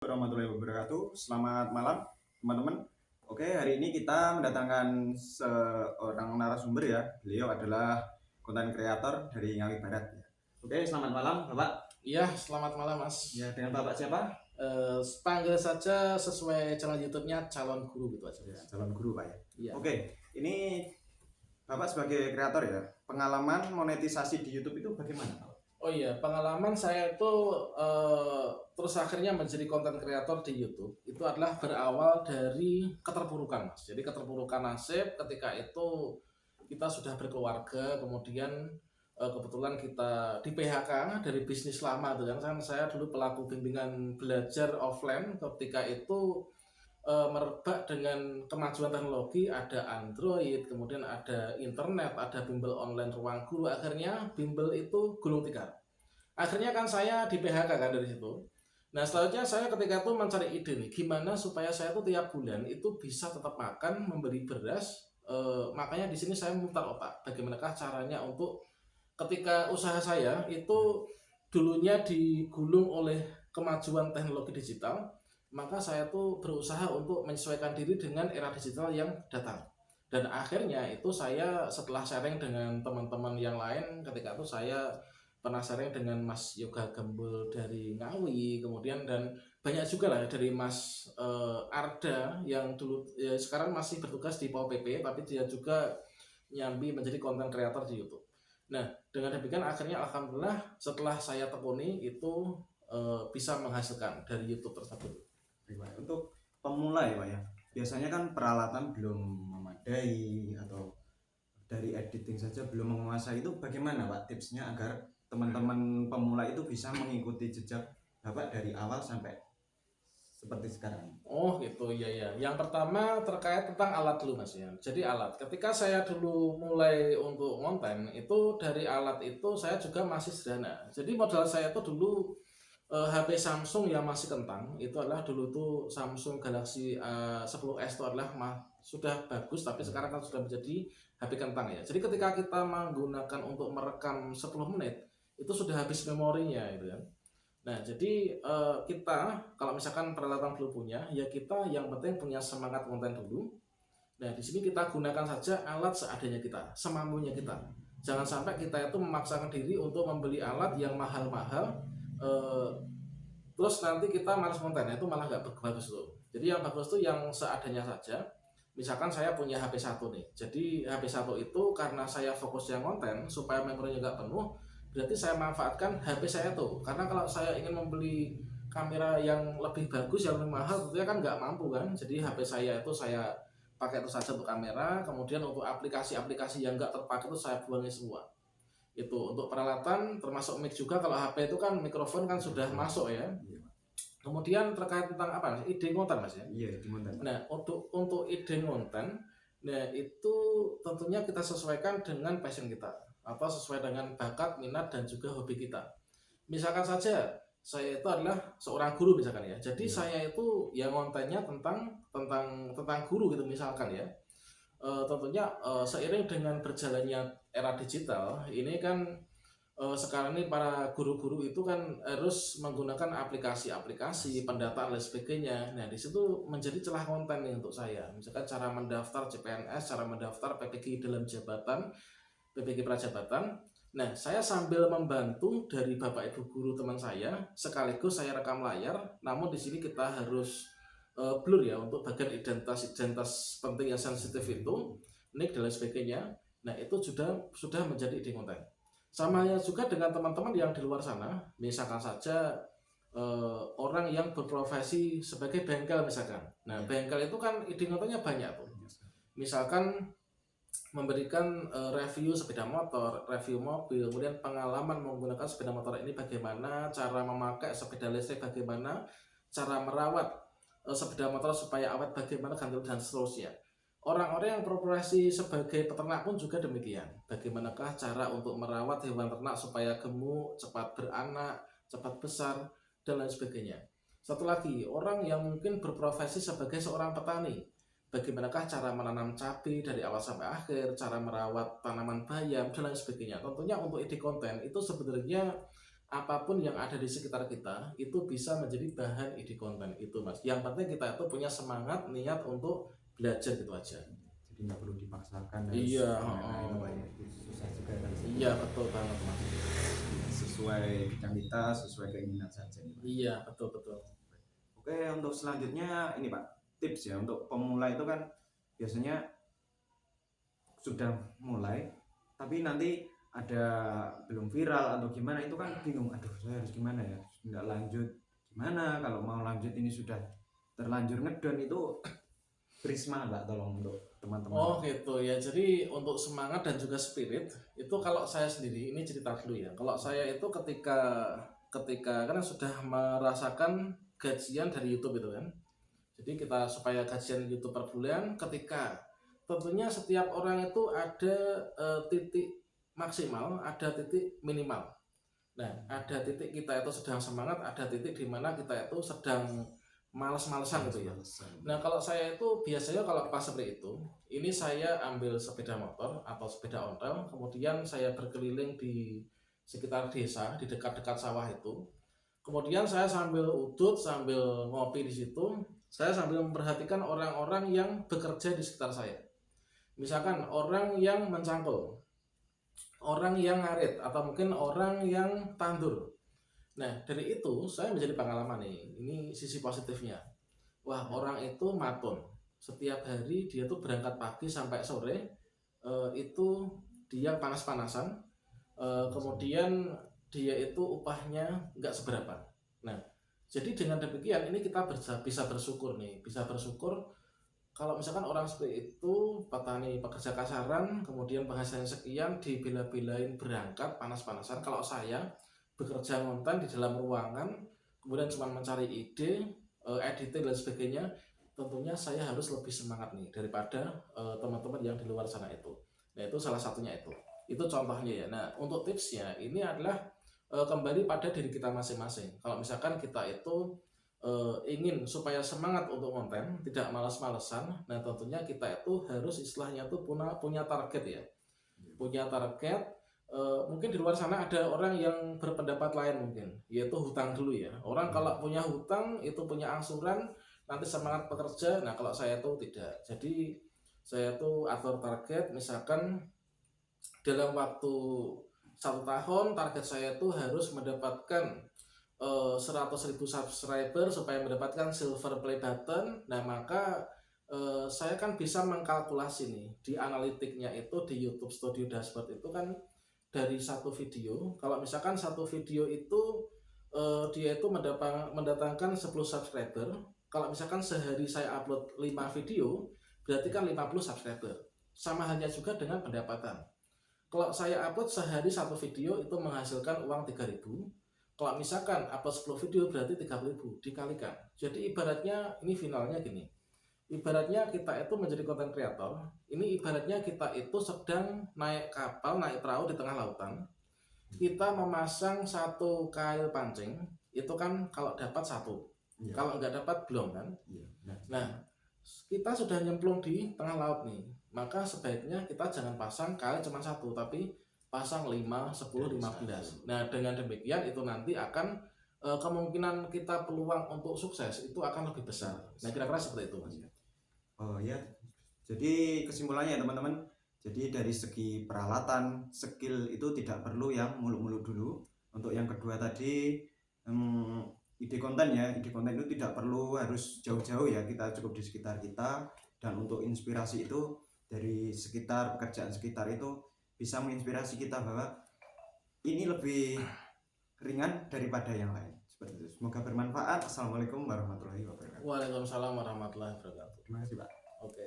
Warahmatullahi wabarakatuh. Selamat malam, teman-teman. Oke, hari ini kita mendatangkan seorang narasumber ya. Beliau adalah konten kreator dari Ngawi Barat ya. Oke, selamat malam, Bapak. Iya, selamat malam Mas. Ya, dengan Bapak siapa? Panggil saja sesuai channel YouTube-nya calon guru gitu aja. Ya, calon guru, Pak ya. Iya. Oke, ini Bapak sebagai kreator ya. Pengalaman monetisasi di YouTube itu bagaimana, Pak? Oh iya, pengalaman saya itu terus akhirnya menjadi konten kreator di YouTube itu adalah berawal dari keterpurukan Mas. Jadi keterpurukan nasib ketika itu kita sudah berkeluarga, kemudian kebetulan kita di PHK dari bisnis lama itu kan saya dulu pelaku bimbingan belajar offline ketika itu merebak dengan kemajuan teknologi, ada Android, kemudian ada internet, ada bimbel online ruang guru, akhirnya bimbel itu gulung tikar. Akhirnya kan saya di PHK kan dari situ. Nah selanjutnya saya ketika itu mencari ide nih, gimana supaya saya tuh tiap bulan itu bisa tetap makan, membeli beras. Makanya di sini saya memutar otak, bagaimanakah caranya untuk ketika usaha saya itu dulunya digulung oleh kemajuan teknologi digital, maka saya tuh berusaha untuk menyesuaikan diri dengan era digital yang datang. Dan akhirnya itu saya setelah sharing dengan teman-teman yang lain, ketika itu saya pernah sharing dengan Mas Yoga Gembul dari Ngawi, kemudian dan banyak juga lah dari Mas Arda yang dulu ya, sekarang masih bertugas di Pol PP, tapi dia juga nyambi menjadi konten kreator di YouTube. Nah, dengan demikian akhirnya alhamdulillah setelah saya tekuni itu bisa menghasilkan dari YouTube tersebut. Untuk pemula ya, Pak ya. Biasanya kan peralatan belum memadai atau dari editing saja belum menguasai, itu bagaimana Pak tipsnya agar teman-teman pemula itu bisa mengikuti jejak Bapak dari awal sampai seperti sekarang? Oh gitu ya ya. Yang pertama terkait tentang alat dulu Mas ya. Jadi alat. Ketika saya dulu mulai untuk konten itu dari alat itu saya juga masih sederhana. Jadi modal saya itu dulu HP Samsung yang masih kentang itu adalah dulu tuh Samsung Galaxy 10S itu adalah sudah bagus tapi sekarang kan sudah menjadi HP kentang ya. Jadi ketika kita menggunakan untuk merekam 10 menit itu sudah habis memorinya itu kan. Nah, jadi kita kalau misalkan peralatan belum punya, ya kita yang penting punya semangat konten dulu. Nah, di sini kita gunakan saja alat seadanya kita, semampunya kita. Jangan sampai kita itu memaksakan diri untuk membeli alat yang mahal-mahal, eh, terus nanti kita malas kontennya itu malah nggak bagus tuh. Jadi yang bagus tuh yang seadanya saja. Misalkan saya punya HP satu nih, jadi HP satu itu karena saya fokus yang konten supaya memorinya nggak penuh, berarti saya manfaatkan HP saya tuh. Karena kalau saya ingin membeli kamera yang lebih bagus, yang lebih mahal, tentunya kan nggak mampu kan. Jadi HP saya itu saya pakai itu saja untuk kamera, kemudian untuk aplikasi-aplikasi yang nggak terpakai itu saya buangin semua. Itu untuk peralatan termasuk mic juga, kalau HP itu kan mikrofon kan sudah masuk ya. Kemudian terkait tentang apa? Ide konten Mas ya. Iya, di konten. Nah, untuk ide konten, nah itu tentunya kita sesuaikan dengan passion kita atau sesuai dengan bakat, minat dan juga hobi kita. Misalkan saja saya itu adalah seorang guru misalkan ya. Jadi saya itu yang kontennya tentang guru gitu misalkan ya. Tentunya seiring dengan berjalannya era digital ini kan sekarang ini para guru-guru itu kan harus menggunakan aplikasi-aplikasi pendataan dan sebagainya. Nah, di situ menjadi celah konten nih untuk saya. Misalkan cara mendaftar CPNS, cara mendaftar PPG dalam jabatan, PPG prajabatan. Nah, saya sambil membantu dari Bapak Ibu guru teman saya, sekaligus saya rekam layar. Namun di sini kita harus blur ya untuk bagian identitas penting yang sensitif itu, nick dan lain sebagainya. Nah, itu sudah menjadi ide konten. Sama ya juga dengan teman-teman yang di luar sana, misalkan saja orang yang berprofesi sebagai bengkel misalkan. Nah, bengkel itu kan ide kontennya banyak tuh. Misalkan memberikan review sepeda motor, review mobil, kemudian pengalaman menggunakan sepeda motor ini bagaimana, cara memakai sepeda listrik bagaimana, cara merawat sepeda motor supaya awet bagaimana, ganti dan seterusnya. Orang-orang yang berprofesi sebagai peternak pun juga demikian. Bagaimanakah cara untuk merawat hewan ternak supaya gemuk, cepat beranak, cepat besar, dan lain sebagainya. Satu lagi, orang yang mungkin berprofesi sebagai seorang petani. Bagaimanakah cara menanam cabai dari awal sampai akhir, cara merawat tanaman bayam, dan lain sebagainya. Tentunya untuk ide konten itu sebenarnya apapun yang ada di sekitar kita itu bisa menjadi bahan ide konten itu Mas. Yang penting kita itu punya semangat, niat untuk belajar gitu aja. Jadi nggak perlu dipaksakan harus Iya, gimana itu oh. Pak ya. Itu susah juga kan. Iya betul banget Mas. Sesuai bidang kita, sesuai keinginan saja nih, Pak. Iya betul betul. Oke, untuk selanjutnya ini Pak, tips ya untuk pemula itu kan biasanya sudah mulai tapi nanti ada belum viral atau gimana itu kan bingung, aduh saya harus gimana ya, nggak lanjut gimana, kalau mau lanjut ini sudah terlanjur ngedon itu beri semangat Pak, tolong untuk teman-teman. Oh gitu ya. Jadi untuk semangat dan juga spirit itu kalau saya sendiri ini cerita dulu ya. Kalau saya itu ketika ketika kan sudah merasakan gajian dari YouTube itu kan. Jadi kita supaya gajian YouTube per bulan ketika tentunya setiap orang itu ada titik maksimal, ada titik minimal. Nah, ada titik kita itu sedang semangat, ada titik di mana kita itu sedang males-malesan gitu ya. Nah, kalau saya itu biasanya kalau pas seperti itu, ini saya ambil sepeda motor atau sepeda ontel, kemudian saya berkeliling di sekitar desa, di dekat-dekat sawah itu. Kemudian saya sambil udut, sambil ngopi di situ, saya sambil memperhatikan orang-orang yang bekerja di sekitar saya. Misalkan orang yang mencangkul, orang yang ngarit, atau mungkin orang yang tandur. Nah, dari itu saya menjadi pengalaman nih. Ini sisi positifnya. Wah, orang itu maton. Setiap hari dia tuh berangkat pagi sampai sore, itu dia panas-panasan. Kemudian dia itu upahnya nggak seberapa. Nah, jadi dengan demikian ini kita bisa bersyukur nih, bisa bersyukur kalau misalkan orang seperti itu petani pekerja kasaran, kemudian penghasilan sekian dibela-belain berangkat panas-panasan. Kalau saya bekerja ngonten di dalam ruangan, kemudian cuma mencari ide, editing dan sebagainya, tentunya saya harus lebih semangat nih daripada teman-teman yang di luar sana itu. Nah itu salah satunya itu. Itu contohnya ya. Nah untuk tipsnya ini adalah kembali pada diri kita masing-masing. Kalau misalkan kita itu ingin supaya semangat untuk konten, tidak malas-malesan, nah tentunya kita itu harus istilahnya tuh punya target ya, punya target. Mungkin di luar sana ada orang yang berpendapat lain mungkin, yaitu hutang dulu ya. Orang kalau punya hutang itu punya angsuran, nanti semangat bekerja. Nah kalau saya tuh tidak. Jadi saya tuh atur target, misalkan dalam waktu 1 tahun target saya tuh harus mendapatkan 100.000 subscriber supaya mendapatkan silver play button. Nah maka saya kan bisa mengkalkulasi nih di analitiknya itu di YouTube Studio Dashboard itu kan dari satu video. Kalau misalkan satu video itu dia itu mendatangkan 10 subscriber. Kalau misalkan sehari saya upload 5 video, berarti kan 50 subscriber. Sama halnya juga dengan pendapatan. Kalau saya upload sehari satu video itu menghasilkan uang 3.000. Kalau misalkan upload 10 video berarti 30.000 dikalikan. Jadi ibaratnya ini finalnya gini. Ibaratnya kita itu menjadi content creator. Ini ibaratnya kita itu sedang naik kapal, naik perahu di tengah lautan. Kita memasang satu kail pancing. Itu kan kalau dapat satu. Ya. Kalau nggak dapat belum kan? Ya. Nah, kita sudah nyemplung di tengah laut nih. Maka sebaiknya kita jangan pasang kail cuma satu, tapi pasang 5, 10, 15. Nah dengan demikian itu nanti akan kemungkinan kita peluang untuk sukses itu akan lebih besar. Nah kira-kira seperti itu Mas. Oh ya, jadi kesimpulannya ya teman-teman, jadi dari segi peralatan, skill itu tidak perlu yang muluk-muluk dulu. Untuk yang kedua tadi ide konten ya, ide konten itu tidak perlu harus jauh-jauh ya, kita cukup di sekitar kita. Dan untuk inspirasi itu dari sekitar, pekerjaan sekitar itu bisa menginspirasi kita bahwa ini lebih ringan daripada yang lain. Seperti itu. Semoga bermanfaat. Assalamualaikum warahmatullahi wabarakatuh. Waalaikumsalam warahmatullahi wabarakatuh. Terima kasih Pak. Oke.